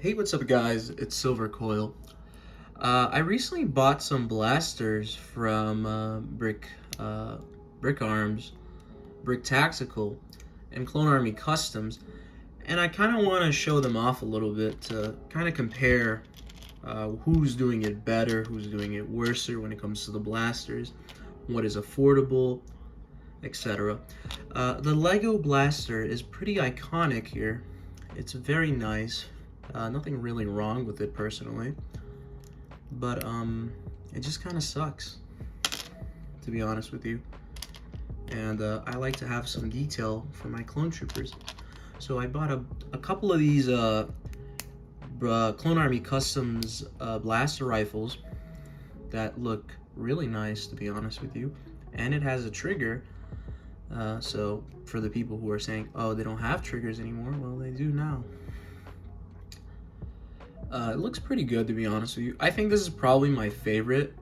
Hey, what's up, guys? It's Silver Coil. I recently bought some blasters from Brick Arms, Brick Tactical, and Clone Army Customs, and I kind of want to show them off a little bit to kind of compare who's doing it better, who's doing it worse when it comes to the blasters, what is affordable, etc. The Lego blaster is pretty iconic here. It's very nice. Nothing really wrong with it personally, but it just kind of sucks, to be honest with you. And I like to have some detail for my clone troopers, so I bought a couple of these Clone Army Customs blaster rifles that look really nice, to be honest with you, and it has a trigger. So for the people who are saying, oh, they don't have triggers anymore, well, they do now. It looks pretty good, to be honest with you. I think this is probably my favorite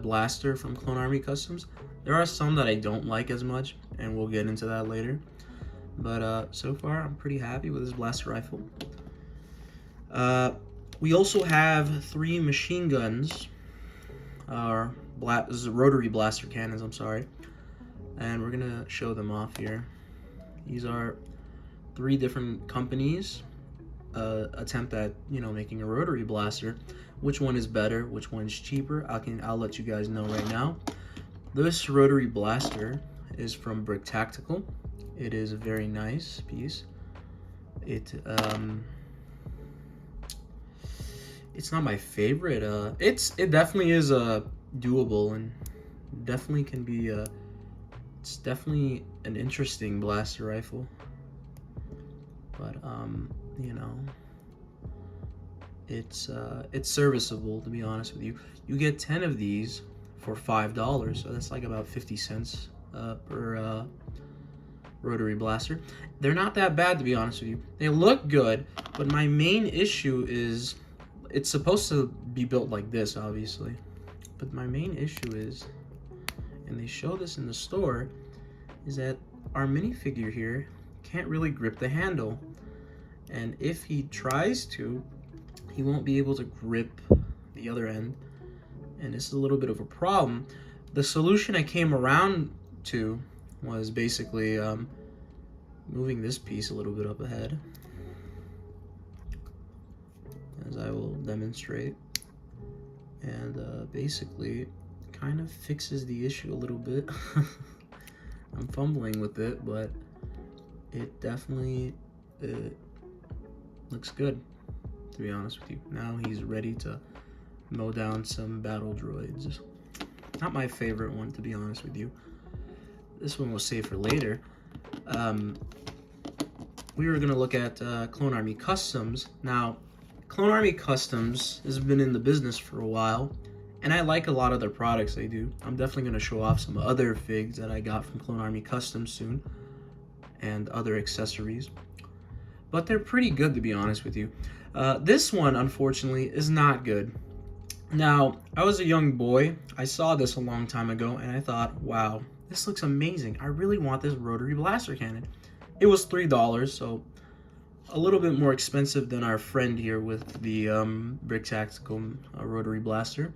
blaster from Clone Army Customs. There are some that I don't like as much, and we'll get into that later. But so far, I'm pretty happy with this blaster rifle. We also have 3 machine guns, or rotary blaster cannons, I'm sorry. And we're gonna show them off here. These are 3 different companies attempt at making a rotary blaster. Which one is better, which one's cheaper, I'll let you guys know right now. This rotary blaster is from Brick Tactical. It is a very nice piece. It's not my favorite. It definitely is doable, and definitely can be it's definitely an interesting blaster rifle, but it's serviceable, to be honest with you. You get 10 of these for $5, so that's like about 50 cents per rotary blaster. They're not that bad, to be honest with you. They look good, but my main issue is it's supposed to be built like this, obviously, but my main issue is, and they show this in the store, is that our minifigure here can't really grip the handle, and if he tries to, he won't be able to grip the other end, and this is a little bit of a problem. The solution I came around to was basically moving this piece a little bit up ahead, as I will demonstrate, and basically kind of fixes the issue a little bit. I'm fumbling with it, but it definitely looks good, to be honest with you. Now he's ready to mow down some battle droids. Not my favorite one, to be honest with you. This one we'll save for later. We were going to look at Clone Army Customs. Now, Clone Army Customs has been in the business for a while, and I like a lot of their products they do. I'm definitely going to show off some other figs that I got from Clone Army Customs soon, and other accessories. But they're pretty good, to be honest with you. This one, unfortunately, is not good. Now, I was a young boy. I saw this a long time ago, and I thought, wow, this looks amazing. I really want this rotary blaster cannon. It was $3, so a little bit more expensive than our friend here with the Brick Tactical rotary blaster.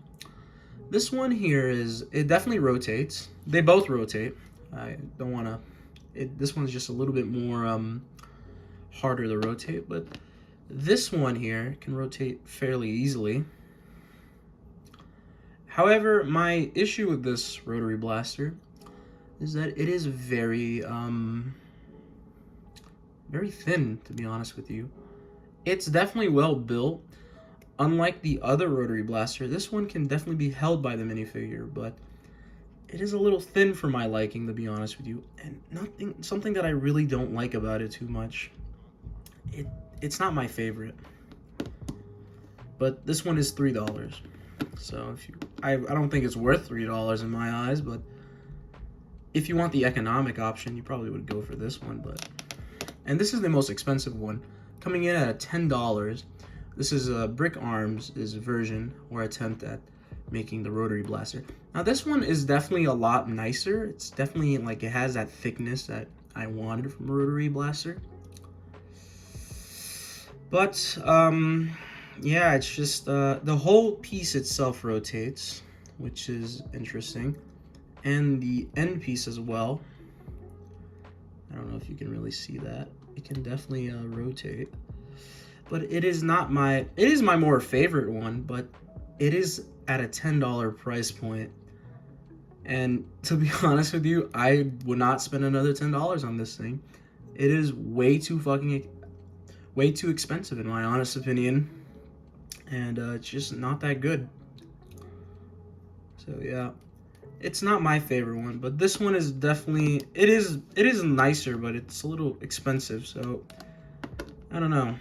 This one here it definitely rotates. They both rotate. I don't want to, this one's just a little bit more harder to rotate, but this one here can rotate fairly easily. However, my issue with this rotary blaster is that it is very thin, to be honest with you. It's definitely well built. Unlike the other rotary blaster, this one can definitely be held by the minifigure, but it is a little thin for my liking, to be honest with you, and something that I really don't like about it too much. It's not my favorite, but this one is $3. So I don't think it's worth $3 in my eyes, but if you want the economic option, you probably would go for this one. And this is the most expensive one, coming in at $10. This is Brick Arms' version or attempt at making the rotary blaster. Now this one is definitely a lot nicer. It's definitely like it has that thickness that I wanted from a rotary blaster. But yeah, it's just the whole piece itself rotates, which is interesting, and the end piece as well. I don't know if you can really see that. It can definitely rotate, but it is not my. It is my more favorite one, but it is at a $10 price point. And to be honest with you, I would not spend another $10 on this thing. It is way too expensive in my honest opinion, and it's just not that good. So yeah, it's not my favorite one, but this one is definitely it is nicer, but it's a little expensive. So I don't know.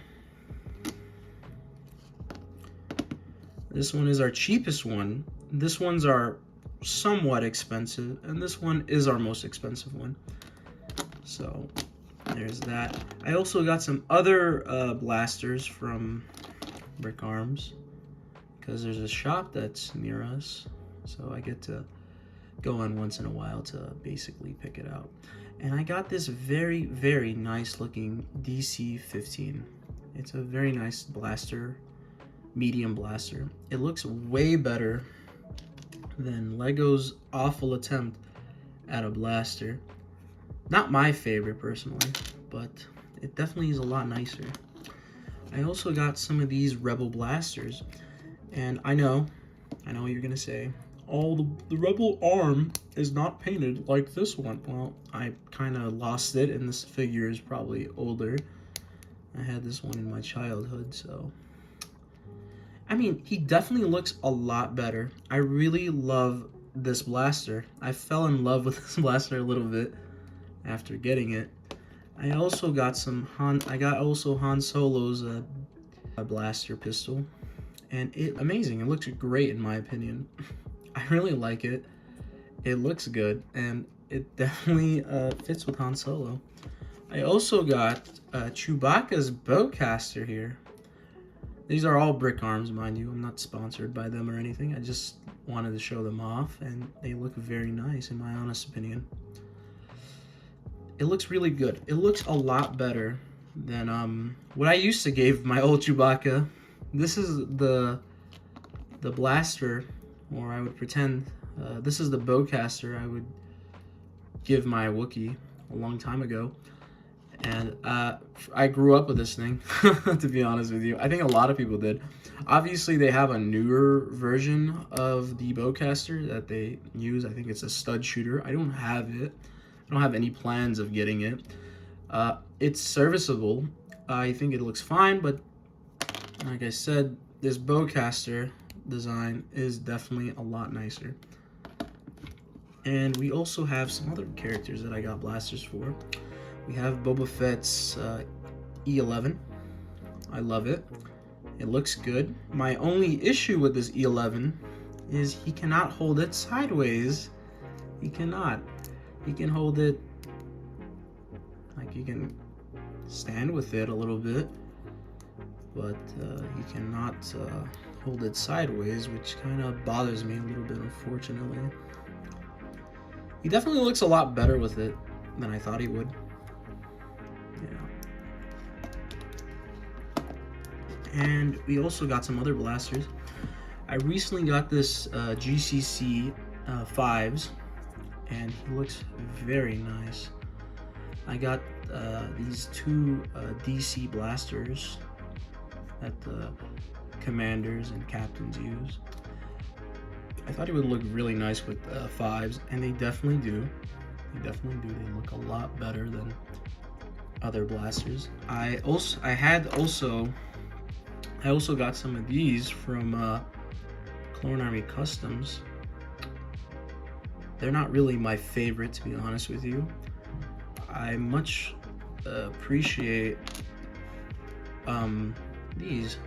This one is our cheapest one. This one's our somewhat expensive, and this one is our most expensive one. So there's that. I also got some other blasters from Brick Arms because there's a shop that's near us, so I get to go in once in a while to basically pick it out. And I got this very, very nice looking DC-15. It's a very nice blaster, medium blaster. It looks way better than Lego's awful attempt at a blaster. Not my favorite personally, but it definitely is a lot nicer. I also got some of these Rebel blasters, and I know what you're gonna say. Oh, the Rebel arm is not painted like this one. Well, I kind of lost it, and this figure is probably older. I had this one in my childhood, so. I mean, he definitely looks a lot better. I really love this blaster. I fell in love with this blaster a little bit after getting it. I also got Han Solo's blaster pistol, and amazing. It looks great in my opinion. I really like it. It looks good, and it definitely fits with Han Solo. I also got Chewbacca's bowcaster here. These are all Brick Arms, mind you. I'm not sponsored by them or anything. I just wanted to show them off, and they look very nice in my honest opinion. It looks really good. It looks a lot better than what I used to give my old Chewbacca. This is the blaster, or I would pretend this is the bowcaster I would give my Wookiee a long time ago. And I grew up with this thing, to be honest with you. I think a lot of people did. Obviously, they have a newer version of the bowcaster that they use. I think it's a stud shooter. I don't have it. I don't have any plans of getting it. It's serviceable. I think it looks fine, but like I said, this bowcaster design is definitely a lot nicer. And we also have some other characters that I got blasters for. We have Boba Fett's E11. I love it. It looks good. My only issue with this E11 is he cannot hold it sideways. He cannot. He can hold it, like he can stand with it a little bit, but he cannot hold it sideways, which kind of bothers me a little bit, unfortunately. He definitely looks a lot better with it than I thought he would. And we also got some other blasters. I recently got this GCC 5s, and he looks very nice. I got these two DC blasters that the commanders and captains use. I thought it would look really nice with 5s, and they definitely do. They definitely do. They look a lot better than other blasters. I also got some of these from Clone Army Customs. They're not really my favorite, to be honest with you. I much appreciate these.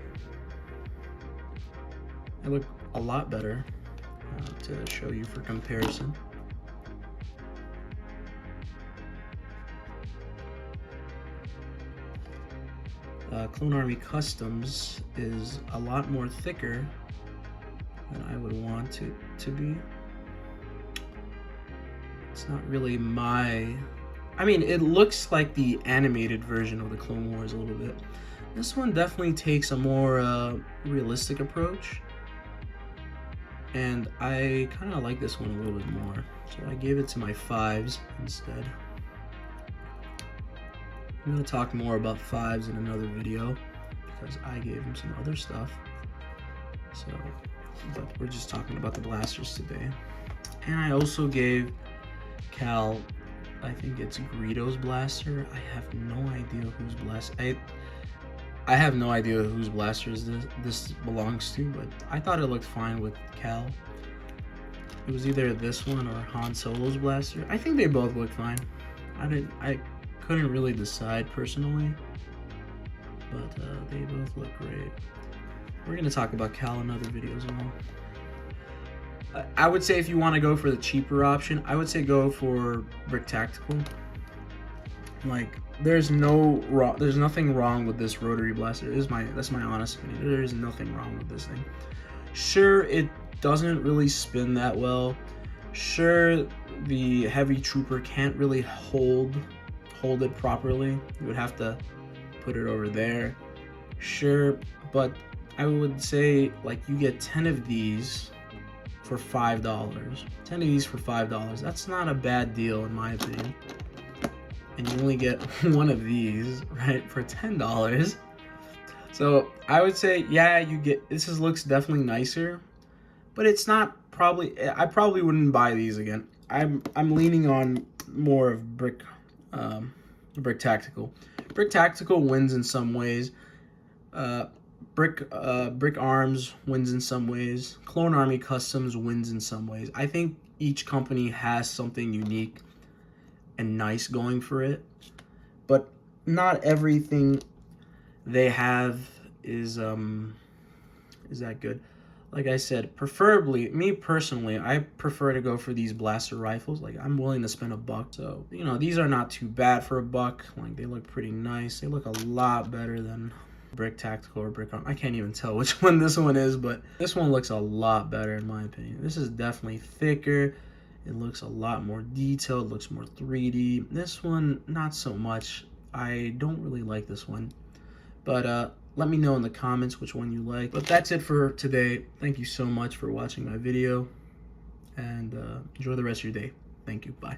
They look a lot better to show you for comparison. Clone Army Customs is a lot more thicker than I would want it to be. It's not really my... I mean, it looks like the animated version of the Clone Wars a little bit. This one definitely takes a more realistic approach, and I kind of like this one a little bit more, so I gave it to my 5s instead. I'm going to talk more about 5s in another video because I gave him some other stuff. So, but we're just talking about the blasters today. And I also gave Cal, I think it's Greedo's blaster. I have no idea whose blaster. I have no idea whose blasters this belongs to, but I thought it looked fine with Cal. It was either this one or Han Solo's blaster. I think they both look fine. I couldn't really decide personally, but they both look great. We're gonna talk about Cal in other videos as well. I would say if you want to go for the cheaper option, I would say go for Brick Tactical. Like, there's nothing wrong with this rotary blaster. That's my honest opinion. There is nothing wrong with this thing. Sure, it doesn't really spin that well. Sure, the heavy trooper can't really hold it properly. You would have to put it over there. Sure, but I would say, like, you get 10 of these for $5. 10 of these for $5. That's not a bad deal in my opinion. And you only get one of these, right, for $10. So I would say, yeah, looks definitely nicer, but it's not I probably wouldn't buy these again. I'm leaning on more of Brick Tactical. Brick Tactical wins in some ways. Brick Arms wins in some ways. Clone Army Customs wins in some ways. I think each company has something unique and nice going for it, but not everything they have is that good. Like I said, preferably, me personally, I prefer to go for these blaster rifles. Like, I'm willing to spend $1. So, you know, these are not too bad for $1. Like, they look pretty nice. They look a lot better than Brick Tactical or Brick Arm. I can't even tell which one this one is, but this one looks a lot better in my opinion. This is definitely thicker. It looks a lot more detailed, looks more 3D. This one, not so much. I don't really like this one. But let me know in the comments which one you like. But that's it for today. Thank you so much for watching my video. And enjoy the rest of your day. Thank you. Bye.